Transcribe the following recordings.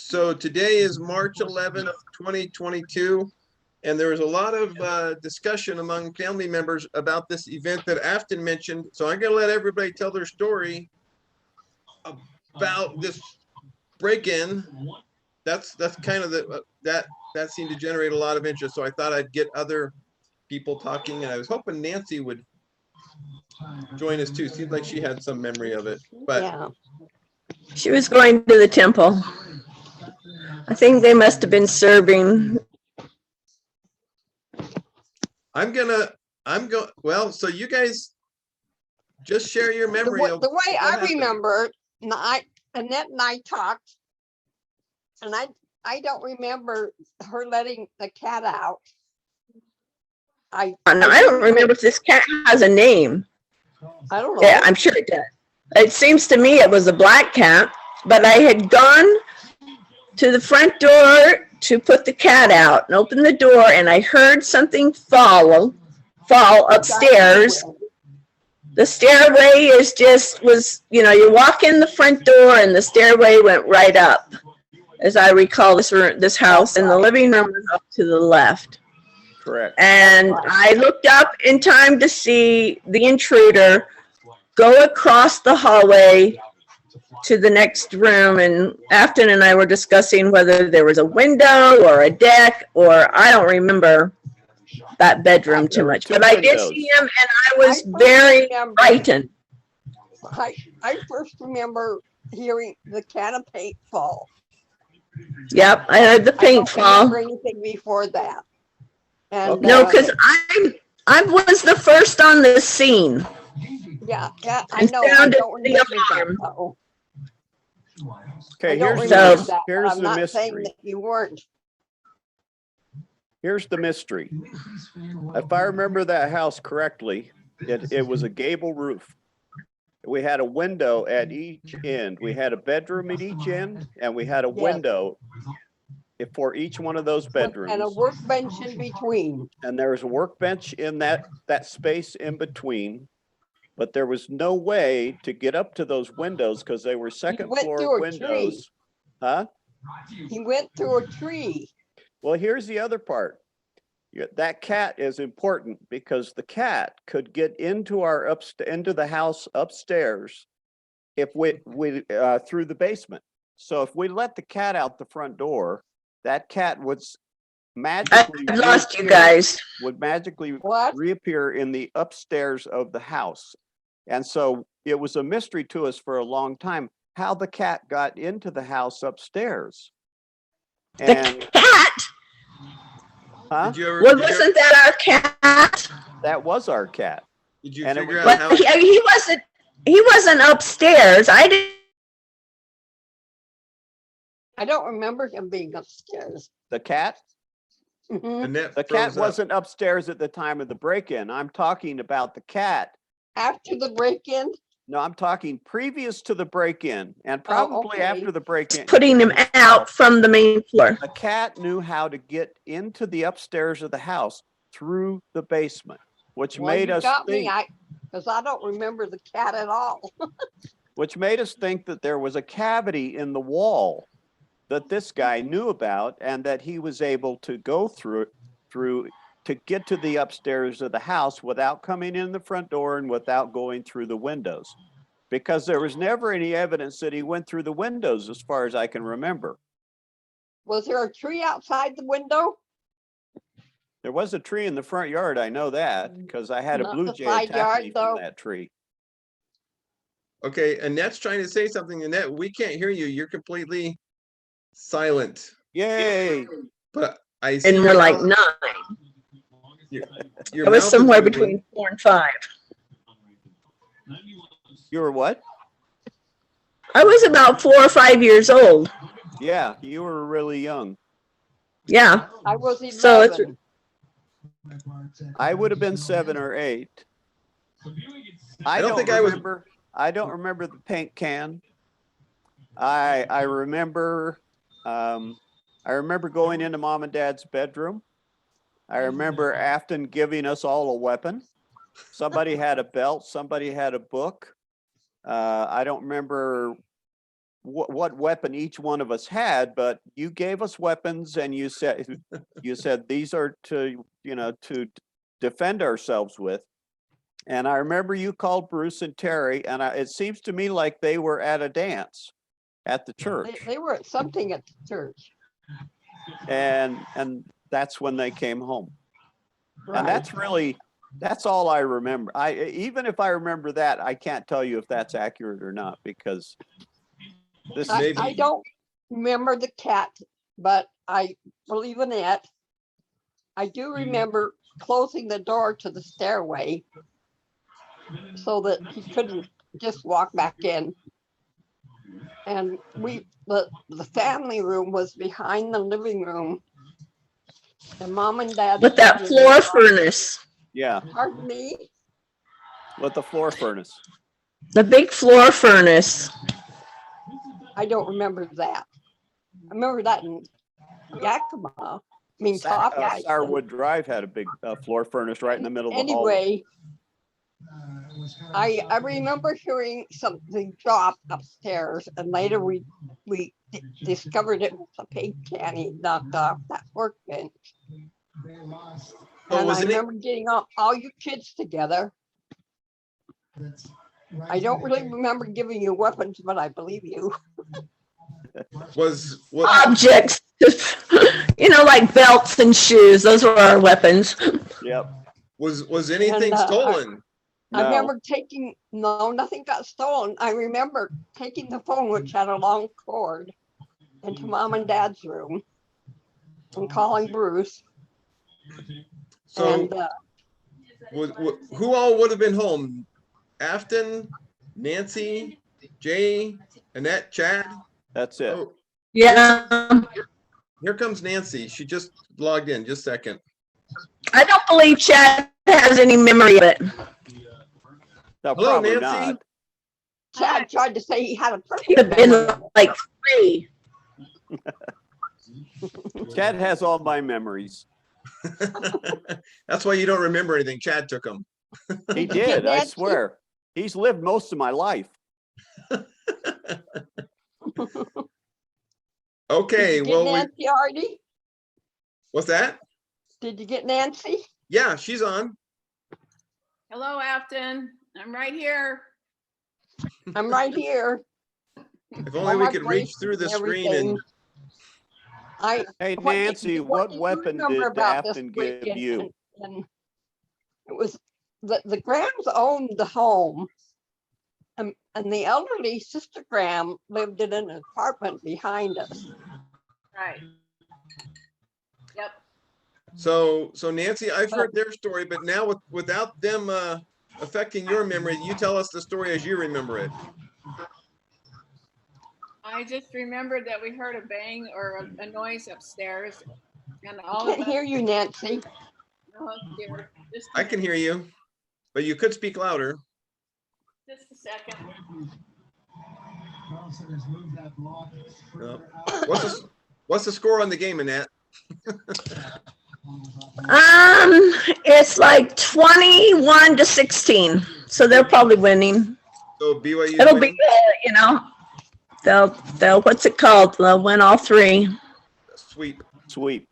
So today is March 11th, 2022, and there was a lot of discussion among family members about this event that Afton mentioned. So I'm going to let everybody tell their story about this break-in. That's kind of the that seemed to generate a lot of interest. So I thought I'd get other people talking, and I was hoping Nancy would join us too. Seemed like she had some memory of it, but yeah, she was going to the temple. I think they must have been serving. Well, so you guys just share your memory of the way what I happened. remember, Annette and I talked, and I don't remember her letting the cat out. I don't remember if this cat has a name. I don't know. Yeah, I'm sure it does. It seems to me it was a black cat, but I had gone to the front door to put the cat out and open the door, and I heard something fall upstairs. The stairway you walk in the front door and the stairway went right up. As I recall, this house, and the living room was up to the left. Correct. And I looked up in time to see the intruder go across the hallway to the next room, and Afton and I were discussing whether there was a window or a deck, or I don't remember that bedroom too much, but I did see him, and I was very frightened. I first remember hearing the can of paint fall. Yep, I heard the paint fall. I don't remember anything before that. And no, because I was the first on the scene. Yeah, I know. I don't remember that, though. Okay, here's the mystery. That you weren't. Here's the mystery. If I remember that house correctly, it was a gable roof. We had a window at each end. We had a bedroom at each end, and we had a window for each one of those bedrooms. And a workbench in between. And there was a workbench in that space in between. But there was no way to get up to those windows because they were second floor windows. Huh? He went through a tree. Well, here's the other part. That cat is important because the cat could get into into the house upstairs if we through the basement. So if we let the cat out the front door, that cat would magically would magically reappear in the upstairs of the house. And so it was a mystery to us for a long time how the cat got into the house upstairs. And the cat? Huh? Wasn't that our cat? That was our cat. Did you figure out how he wasn't upstairs. I don't remember him being upstairs. The cat? Mm-hmm. The cat wasn't upstairs at the time of the break-in. I'm talking about the cat. After the break-in? No, I'm talking previous to the break-in and probably after the break-in. Putting him out from the main floor. The cat knew how to get into the upstairs of the house through the basement, which made us think. Because I don't remember the cat at all. Which made us think that there was a cavity in the wall that this guy knew about and that he was able to go through to get to the upstairs of the house without coming in the front door and without going through the windows, because there was never any evidence that he went through the windows as far as I can remember. Was there a tree outside the window? There was a tree in the front yard. I know that because I had a blue jay attack me from that tree. Okay, Annette's trying to say something. Annette, we can't hear you. You're completely silent. Yay. But I see. And we're like 9. I was somewhere between 4 and 5. You were what? I was about 4 or 5 years old. Yeah, you were really young. Yeah. I was 11. So I would have been 7 or 8. I don't remember the paint can. I remember going into Mom and Dad's bedroom. I remember Afton giving us all a weapon. Somebody had a belt, somebody had a book. I don't remember what weapon each one of us had, but you gave us weapons and you said these are to, to defend ourselves with. And I remember you called Bruce and Terry, and it seems to me like they were at a dance at the church. They were at something at the church. And that's when they came home. Right. And that's all I remember. Even if I remember that, I can't tell you if that's accurate or not, because this I don't remember the cat, but I believe Annette. I do remember closing the door to the stairway so that he couldn't just walk back in. And the family room was behind the living room. And Mom and Dad. With that floor furnace, Yeah, Pardon me? with the floor furnace. the big floor furnace. I don't remember that. I remember that in Yakima. I mean, Popeye. Sourwood Drive had a big floor furnace right in the middle of the hallway. Anyway, I remember hearing something drop upstairs, and later we discovered it was a pig can he knocked off that workbench. Oh, And was I it- remember getting all you kids together. I don't really remember giving you weapons, but I believe you. Was Objects, like belts and shoes. Those were our weapons. Yep. was anything And, stolen? I No. remember nothing got stolen. I remember taking the phone, which had a long cord, into Mom and Dad's room and calling Bruce. So And who all would have been home? Afton, Nancy, Jaye, Annette, Chad. That's it. Oh, Yeah. here comes Nancy. She just logged in. Just a second. I don't believe Chad has any memory of it. No, Hello, probably Nancy. not. Chad tried to say he had a He'd have perfect been memory. like 3. Chad has all my memories. That's why you don't remember anything. Chad took them. He Did you get did, I Nancy? swear. He's lived most of my life. Okay. Did you get Well, Nancy Hardy? what's that? Did you get Nancy? Yeah, she's on. Hello, Afton. I'm right here. I'm right here. If only we my could reach place through the and screen and Hey, What did Nancy, you- what did you weapon remember did about this Afton give break-in? you? And it was the Grahams owned the home, and the elderly sister Graham lived in an apartment behind us. Right. Yep. so Nancy, I've heard their story, but now without them affecting your memory, you tell us the story as you remember it. I just remembered that we heard a bang or a noise upstairs, and I all of can't us. hear you, Nancy. Oh, dear. Just I can hear you, but you could speak louder. Just a second. No. What's the score on the game, Annette? It's like 21-16. So they're probably winning. So BYU. It'll be, they'll what's it called? They'll win all 3. Sweep. Sweep.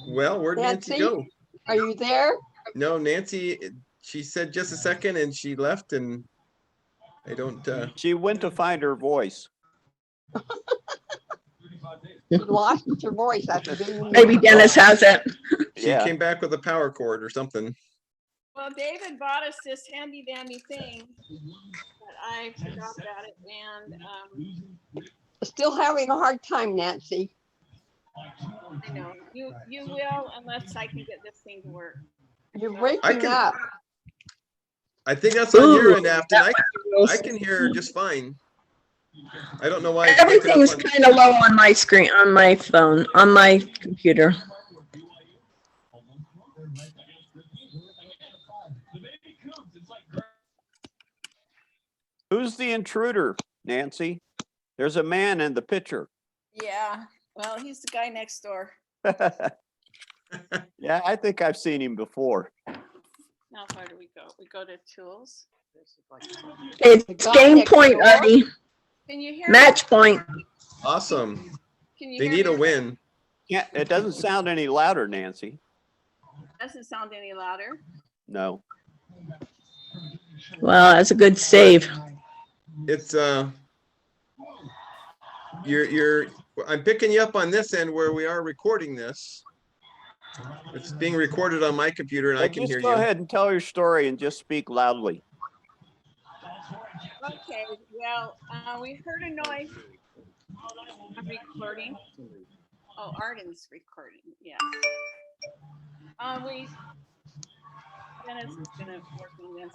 Well, where'd Nancy Nancy? go? Are you there? No, Nancy, she said just a second and she left, and I don't, She went to find her voice. You lost your voice after being. Maybe Dennis has it. she Yeah. came back with a power cord or something. Well, David bought us this handy dandy thing, but I forgot about it, and Still having a hard time, Nancy. I know you will unless I can get this thing to work. You're breaking up. I think that's on your Ooh, end, Afton. I can hear her just fine. I don't know why. it's picking up Everything's on- kind of low on my screen, on my phone, on my computer. Who's the intruder, Nancy? There's a man in the picture. Yeah. Well, he's the guy next door. Yeah, I think I've seen him before. How far do we go? We go to tools. It's The guy game next point, door? Artie. Can you hear me? Match point. Awesome. Can you They hear need me? a win. Yeah, it doesn't sound any louder, Nancy. Doesn't sound any louder. No. Well, that's a good save. It's I'm picking you up on this end where we are recording this. It's being recorded on my computer and I But can just hear go you. ahead and tell your story and just speak loudly. Okay, well, we heard a noise. I'm recording. Oh, Arden's recording, yeah. Dennis is gonna work on this.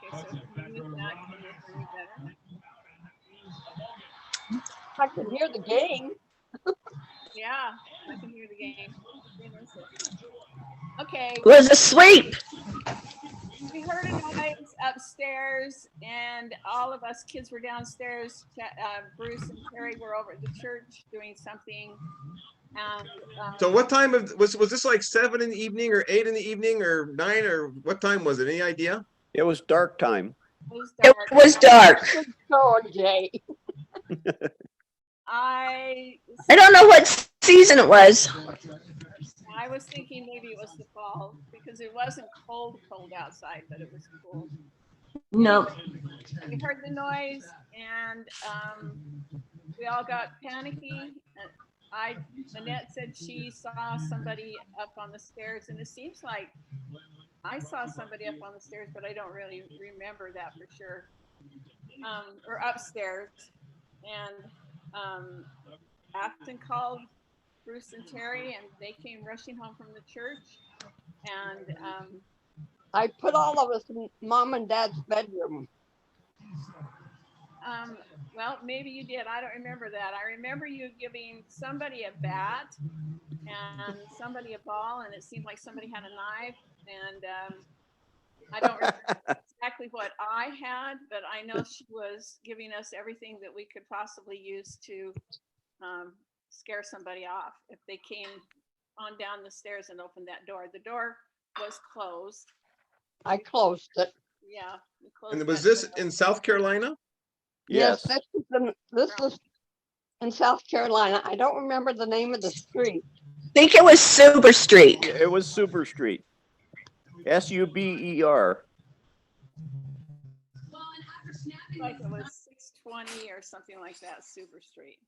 Okay, so if you use that, can you hear me better? I can hear the game. Yeah, I can hear the game. Okay, Was asleep. we heard a noise upstairs and all of us kids were downstairs. Bruce and Terry were over at the church doing something. And So what time was this, like 7 in the evening or 8 in the evening or 9, or what time was it? Any idea? It was dark time. It was dark. Good going, Jay. I don't know what season it was. was thinking maybe it was the fall because it wasn't cold outside, but it was cool. No. We heard the noise and we all got panicky. Annette said she saw somebody up on the stairs, and it seems like I saw somebody up on the stairs, but I don't really remember that for sure. Or upstairs, and Afton called Bruce and Terry, and they came rushing home from the church. And I put all of us in mom and dad's bedroom. well, maybe you did. I don't remember that. I remember you giving somebody a bat and somebody a ball, and it seemed like somebody had a knife. And I don't remember exactly what I had, but I know she was giving us everything that we could possibly use to scare somebody off if they came on down the stairs and opened that door. The door was closed. I closed it. Yeah. We closed And was that this door. in South Carolina? Yes. This was in South Carolina. I don't remember the name of the street. I think it was Super Street. It was Super Street. Suber. Like it was 620 or something like that, Super Street.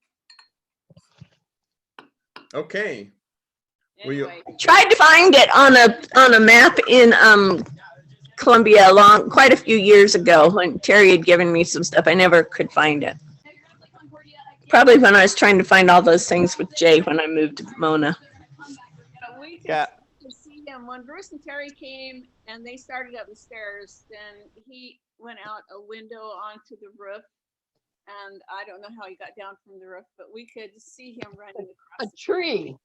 Okay. Were you- Anyway, Tried to find it on a map in Columbia quite a few years ago when Terry had given me some stuff. I never could find it. Probably when I was trying to find all those things with Jay when I moved to Mona. we Yeah. could see him when Bruce and Terry came and they started up the stairs. Then he went out a window onto the roof, and I don't know how he got down from the roof, but we could see him running A across. tree.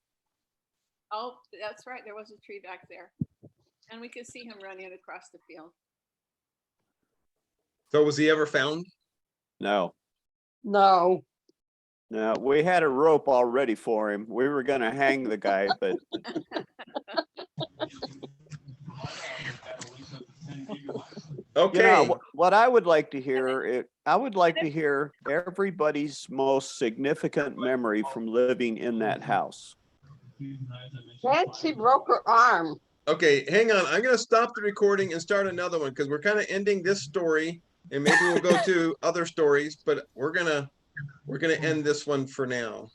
Oh, that's right. There was a tree back there, and we could see him running across the field. So was he ever found? No. No. No, we had a rope already for him. We were going to hang the guy, but Okay. you know what I would like to hear. I would like to hear everybody's most significant memory from living in that house. Nancy broke her arm. Okay, hang on. I'm going to stop the recording and start another one because we're kind of ending this story, and maybe we'll go to other stories, but we're gonna end this one for now.